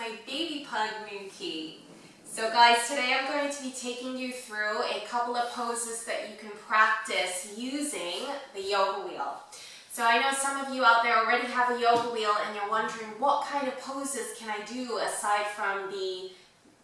my baby pug Mookie. So guys, today I'm going to be taking you through a couple of poses that you can practice using the yoga wheel. So I know some of you out there already have a yoga wheel and you're wondering what kind of poses can I do aside from the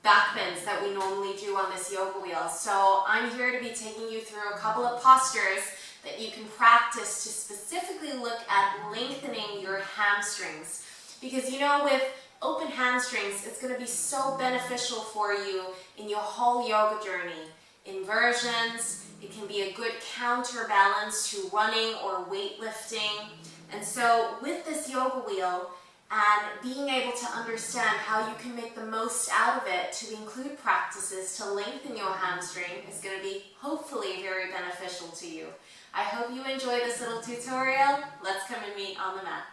back bends that we normally do on this yoga wheel. So I'm here to be taking you through a couple of postures that you can practice to specifically look at lengthening your hamstrings. Because you know, with open hamstrings, it's going to be so beneficial for you in your whole yoga journey. Inversions, it can be a good counterbalance to running or weightlifting. And so with this yoga wheel, and being able to understand how you can make the most out of it to include practices to lengthen your hamstring is going to be hopefully very beneficial to you. I hope you enjoy this little tutorial. Let's come and meet on the mat.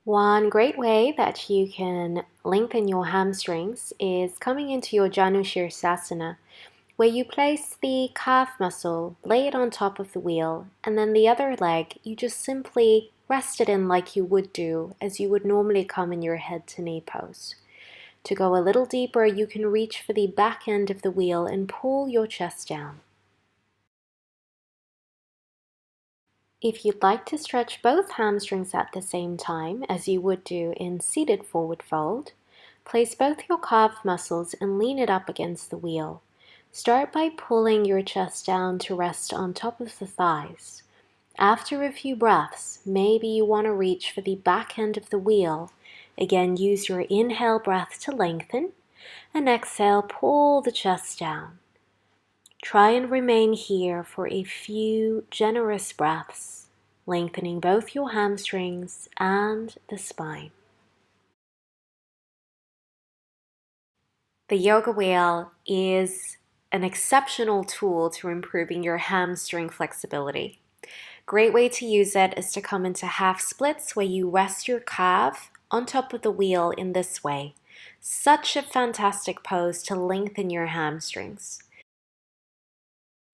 One great way that you can lengthen your hamstrings is coming into your Janu Shirsasana, where you place the calf muscle, lay it on top of the wheel, and then the other leg, you just simply rest it in like you would do as you would normally come in your head to knee pose. To go a little deeper, you can reach for the back end of the wheel and pull your chest down. If you'd like to stretch both hamstrings at the same time, as you would do in seated forward fold, place both your calf muscles and lean it up against the wheel. Start by pulling your chest down to rest on top of the thighs. After a few breaths, maybe you want to reach for the back end of the wheel. Again, use your inhale breath to lengthen, and exhale, pull the chest down. Try and remain here for a few generous breaths, lengthening both your hamstrings and the spine. The yoga wheel is an exceptional tool to improving your hamstring flexibility. Great way to use it is to come into half splits where you rest your calf on top of the wheel in this way. Such a fantastic pose to lengthen your hamstrings.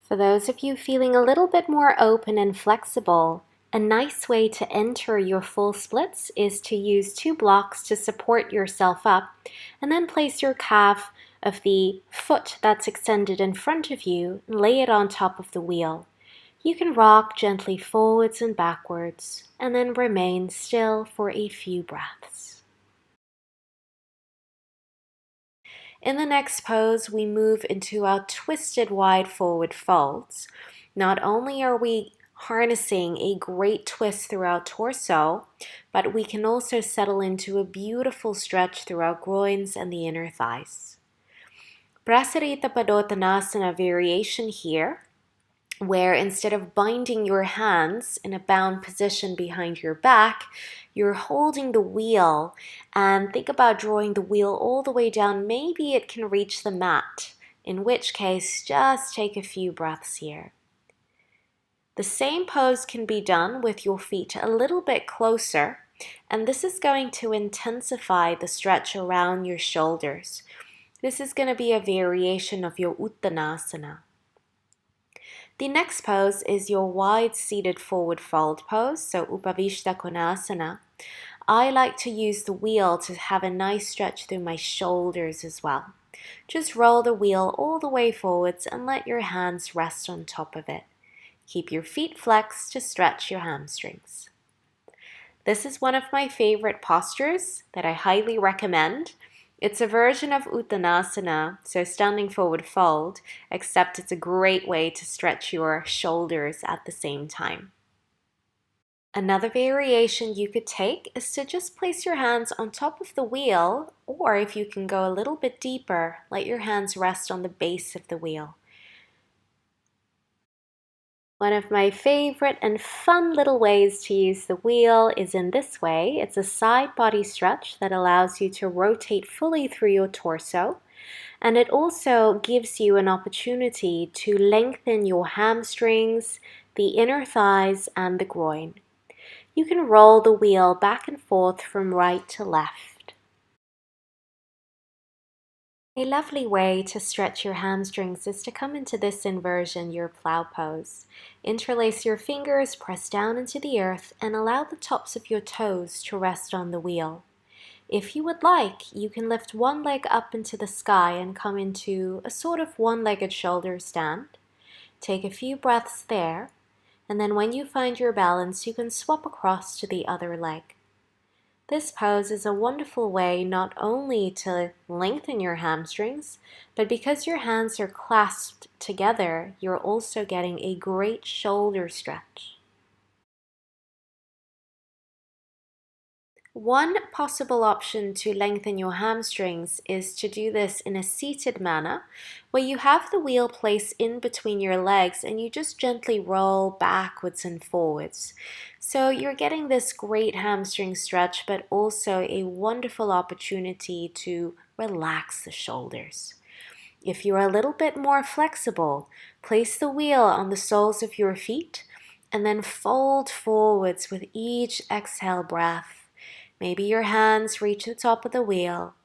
For those of you feeling a little bit more open and flexible, a nice way to enter your full splits is to use 2 blocks to support yourself up and then place your calf of the foot that's extended in front of you and lay it on top of the wheel. You can rock gently forwards and backwards and then remain still for a few breaths. In the next pose, we move into our twisted wide forward folds. Not only are we harnessing a great twist through our torso, but we can also settle into a beautiful stretch through our groins and the inner thighs. Prasarita Padottanasana variation here, where instead of binding your hands in a bound position behind your back, you're holding the wheel, and think about drawing the wheel all the way down. Maybe it can reach the mat, in which case just take a few breaths here. The same pose can be done with your feet a little bit closer, and this is going to intensify the stretch around your shoulders. This is going to be a variation of your Uttanasana. The next pose is your wide seated forward fold pose, so Upavishta Konasana. I like to use the wheel to have a nice stretch through my shoulders as well. Just roll the wheel all the way forwards and let your hands rest on top of it. Keep your feet flexed to stretch your hamstrings. This is one of my favorite postures that I highly recommend. It's a version of Uttanasana, so standing forward fold, except it's a great way to stretch your shoulders at the same time. Another variation you could take is to just place your hands on top of the wheel, or if you can go a little bit deeper, let your hands rest on the base of the wheel. One of my favorite and fun little ways to use the wheel is in this way. It's a side body stretch that allows you to rotate fully through your torso, and it also gives you an opportunity to lengthen your hamstrings, the inner thighs, and the groin. You can roll the wheel back and forth from right to left. A lovely way to stretch your hamstrings is to come into this inversion, your plough pose. Interlace your fingers, press down into the earth, and allow the tops of your toes to rest on the wheel. If you would like, you can lift one leg up into the sky and come into a sort of one-legged shoulder stand. Take a few breaths there, and then when you find your balance, you can swap across to the other leg. This pose is a wonderful way not only to lengthen your hamstrings, but because your hands are clasped together, you're also getting a great shoulder stretch. One possible option to lengthen your hamstrings is to do this in a seated manner, where you have the wheel placed in between your legs and you just gently roll backwards and forwards. So you're getting this great hamstring stretch, but also a wonderful opportunity to relax the shoulders. If you're a little bit more flexible, place the wheel on the soles of your feet and then fold forwards with each exhale breath. Maybe your hands reach the top of the wheel.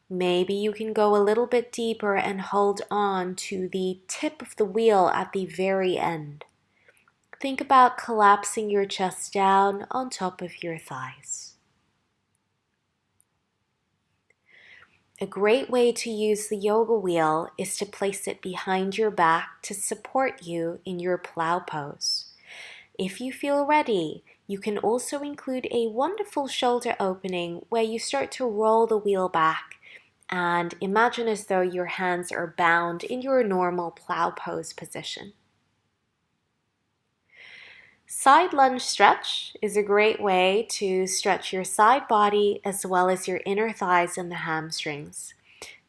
Maybe you can go a little bit deeper and hold on to the tip of the wheel at the very end. Think about collapsing your chest down on top of your thighs. A great way to use the yoga wheel is to place it behind your back to support you in your plough pose. If you feel ready, you can also include a wonderful shoulder opening where you start to roll the wheel back and imagine as though your hands are bound in your normal plough pose position. Side lunge stretch is a great way to stretch your side body as well as your inner thighs and the hamstrings.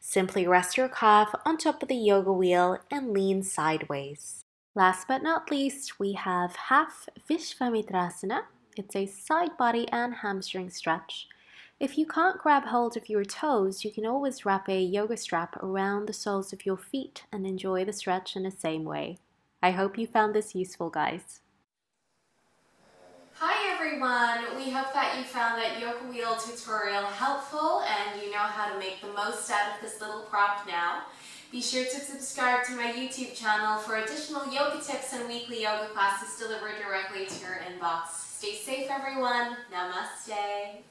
Simply rest your calf on top of the yoga wheel and lean sideways. Last but not least, we have half Vishvamitrasana. It's a side body and hamstring stretch. If you can't grab hold of your toes, you can always wrap a yoga strap around the soles of your feet and enjoy the stretch in the same way. I hope you found this useful, guys. Hi everyone! We hope that you found that yoga wheel tutorial helpful and you know how to make the most out of this little prop now. Be sure to subscribe to my YouTube channel for additional yoga tips and weekly yoga classes delivered directly to your inbox. Stay safe everyone. Namaste.